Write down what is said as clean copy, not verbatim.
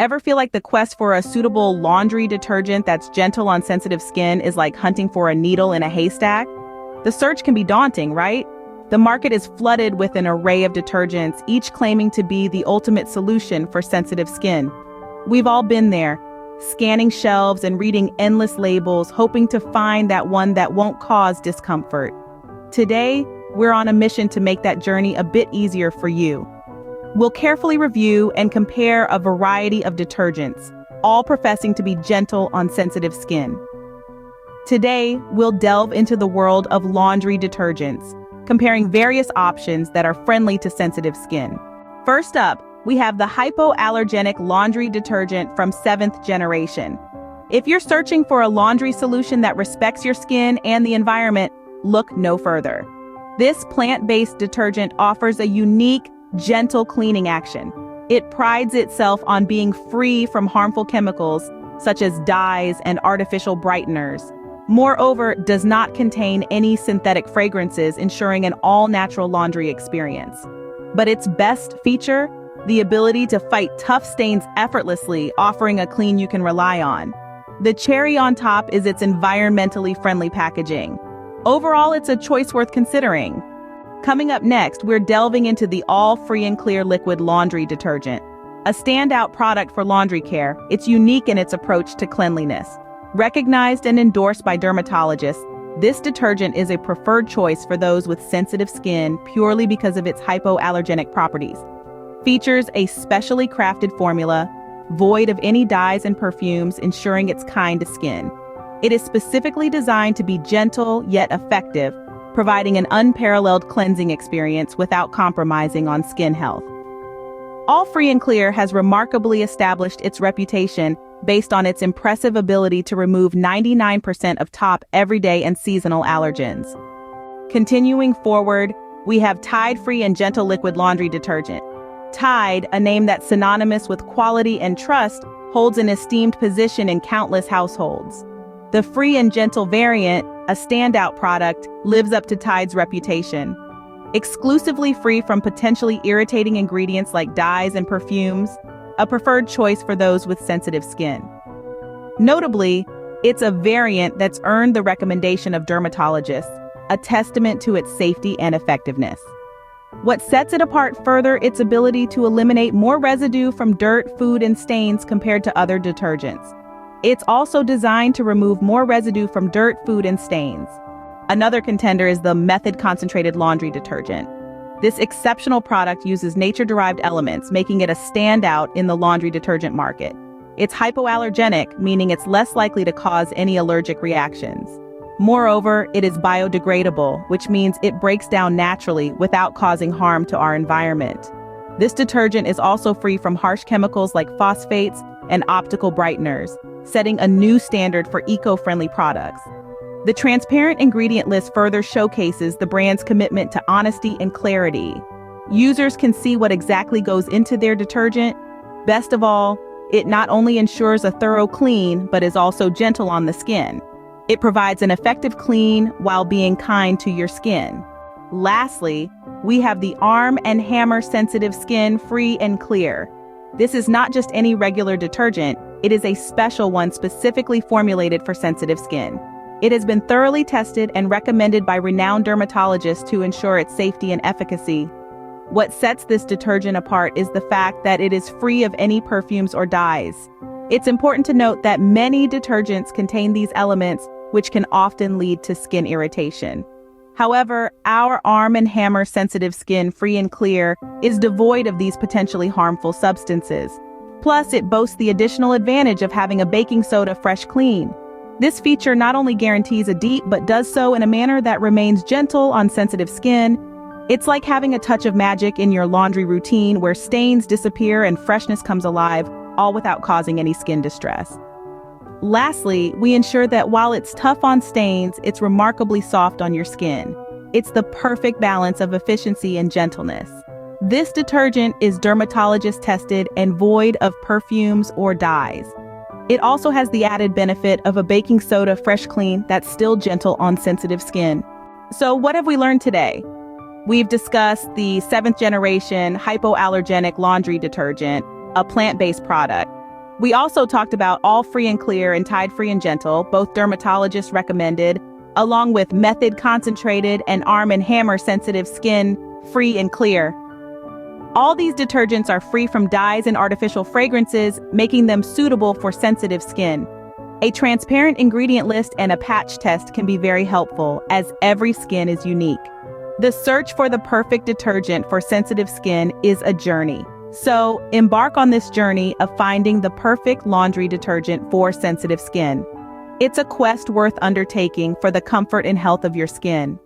Ever feel like the quest for a suitable laundry detergent that's gentle on sensitive skin is like hunting for a needle in a haystack? The search can be daunting, right? The market is flooded with an array of detergents, each claiming to be the ultimate solution for sensitive skin. We've all been there, scanning shelves and reading endless labels, hoping to find that one that won't cause discomfort. Today, we're on a mission to make that journey a bit easier for you. We'll carefully review and compare a variety of detergents, all professing to be gentle on sensitive skin. Today, we'll delve into the world of laundry detergents, comparing various options that are friendly to sensitive skin. First up, we have the Hypoallergenic laundry detergent from 7th generation. If you're searching for a laundry solution that respects your skin and the environment, look no further. This plant-based detergent offers a unique, gentle cleaning action. It prides itself on being free from harmful chemicals such as dyes and artificial brighteners. Moreover, does not contain any synthetic fragrances, ensuring an all-natural laundry experience. But its best feature? The ability to fight tough stains effortlessly, offering a clean you can rely on. The cherry on top is its environmentally friendly packaging. Overall, it's a choice worth considering. Coming up next, we're delving into the all-free and clear liquid laundry detergent. A standout product for laundry care, it's unique in its approach to cleanliness. Recognized and endorsed by dermatologists, this detergent is a preferred choice for those with sensitive skin purely because of its hypoallergenic properties. Features a specially crafted formula, void of any dyes and perfumes, ensuring it's kind to skin. It is specifically designed to be gentle yet effective, providing an unparalleled cleansing experience without compromising on skin health. All Free and Clear has remarkably established its reputation based on its impressive ability to remove 99% of top everyday and seasonal allergens. Continuing forward, we have Tide Free and Gentle Liquid Laundry Detergent. Tide, a name that's synonymous with quality and trust, holds an esteemed position in countless households. The free and gentle variant, a standout product, lives up to Tide's reputation. Exclusively free from potentially irritating ingredients like dyes and perfumes, a preferred choice for those with sensitive skin. Notably, it's a variant that's earned the recommendation of dermatologists, a testament to its safety and effectiveness. What sets it apart further, its ability to eliminate more residue from dirt, food, and stains compared to other detergents. It's also designed to remove more residue from dirt, food, and stains. Another contender is the Method Concentrated Laundry Detergent. This exceptional product uses nature-derived elements, making it a standout in the laundry detergent market. It's hypoallergenic, meaning it's less likely to cause any allergic reactions. Moreover, it is biodegradable, which means it breaks down naturally without causing harm to our environment. This detergent is also free from harsh chemicals like phosphates and optical brighteners, setting a new standard for eco-friendly products. The transparent ingredient list further showcases the brand's commitment to honesty and clarity. Users can see what exactly goes into their detergent. Best of all, it not only ensures a thorough clean, but is also gentle on the skin. It provides an effective clean while being kind to your skin. Lastly, we have the Arm & Hammer Sensitive Skin Free and Clear. This is not just any regular detergent, it is a special one specifically formulated for sensitive skin. It has been thoroughly tested and recommended by renowned dermatologists to ensure its safety and efficacy. What sets this detergent apart is the fact that it is free of any perfumes or dyes. It's important to note that many detergents contain these elements, which can often lead to skin irritation. However, our Arm & Hammer Sensitive Skin Free and Clear is devoid of these potentially harmful substances. Plus, it boasts the additional advantage of having a baking soda fresh clean. This feature not only guarantees a deep, but does so in a manner that remains gentle on sensitive skin. It's like having a touch of magic in your laundry routine where stains disappear and freshness comes alive, all without causing any skin distress. Lastly, we ensure that while it's tough on stains, it's remarkably soft on your skin. It's the perfect balance of efficiency and gentleness. This detergent is dermatologist tested and void of perfumes or dyes. It also has the added benefit of a baking soda fresh clean that's still gentle on sensitive skin. So what have we learned today? We've discussed the 7th generation hypoallergenic laundry detergent, a plant-based product. We also talked about all free and clear and Tide free and gentle, both dermatologist recommended, along with method concentrated and Arm& Hammer sensitive skin free and clear. All these detergents are free from dyes and artificial fragrances, making them suitable for sensitive skin. A transparent ingredient list and a patch test can be very helpful, as every skin is unique. The search for the perfect detergent for sensitive skin is a journey. So, embark on this journey of finding the perfect laundry detergent for sensitive skin. It's a quest worth undertaking for the comfort and health of your skin.